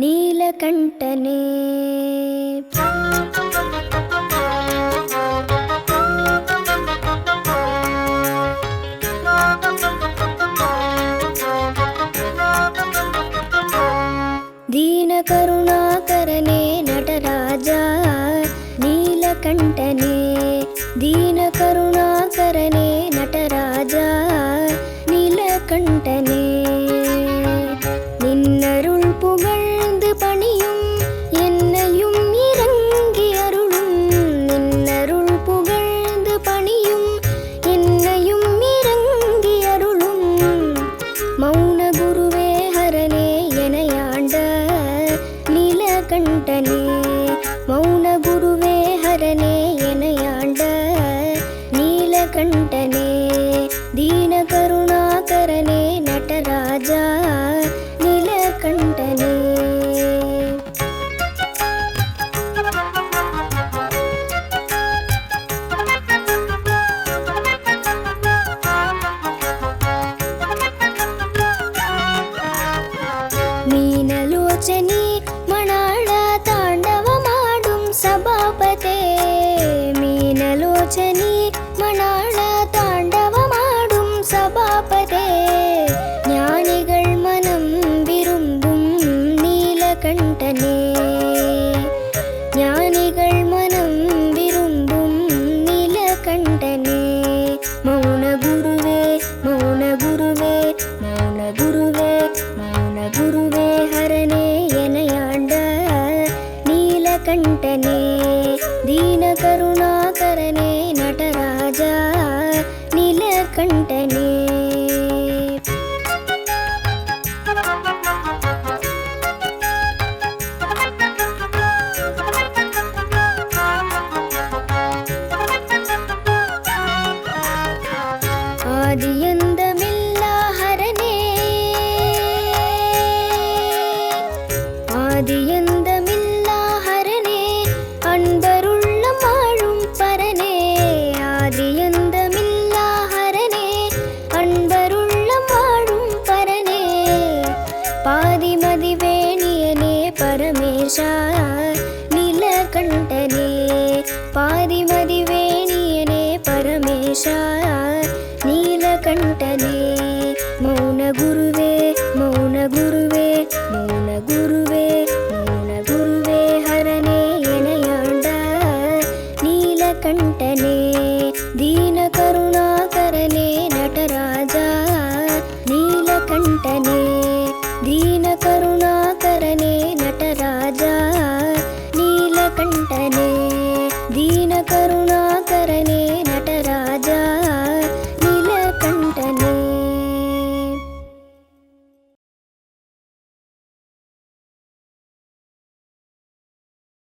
ನೀಲಕಂಠನೇ. ದೀನ ಕರುಣಾಕರನೇ ನಟರಾಜ ನೀಲಕಂಠನೇ. ದೀನ ಕರುಣಾಕರನೇ ನಟರಾಜ நீலகண்டனே. நின்னருள் புகழ்ந்து பணியும் என்னையும் இறங்கி அருளும். நின்னருள் புகழ்ந்து பணியும் என்னையும் இறங்கி அருளும். மௌன குருவே ஹரனே எனையாண்ட நீலகண்டனே. மௌன குருவே ஹரனே எனையாண்ட நீலகண்டனே. ದೀನ ಕರುಣಾಕರನೇ ನಟರಾಜ ನೀಲಕಂಠನೇ. ಮೀನಲೋಚನಿ ಮಣಾಳ ತಾಂಡವ ಮಾಡುಂ ಸಭಾಪತೆ. ಮೀನಲೋಚನಿ மணாள தாண்டவ மாடும் சபாபதே. ஞானிகள் மனம் விரும்பும் நீலகண்டனே. ஞானிகள் மனம் விரும்பும் நீலகண்டனே. மௌன குருவே மௌன குருவே மௌன குருவே மௌன குருவே ஹரனே எனையாண்ட நீலகண்டனே. ದೀನ ಕರುಣಾಕರನೇ ನಟರಾಜ ನೀಲಕಂಠನೇ. ಆದಿಯಂದಮಿಲ್ಲ ಹರನೇ. ಆದಿಯಂದಮಿಲ್ಲ ಹರನೇ அன்பருள்ள வாழும் பரனே. ஆதியந்தமில்லா ஹரனே அன்பருள்ள வாழும் பரனே. பாதிமதி வேணியனே பரமேஷா நீலகண்டனே. பாதிமதி வேணியனே பரமேஷா நீலகண்டனே. மௌன குருவே மௌன குருவே மௌன குருவே மௌன குருவே ஹரனே எனையாண்ட நீலகண்டனே. ದೀನ ಕರುಣಾಕರನೇ ನಟರಾಜ ನೀಲಕಂಠನೇ.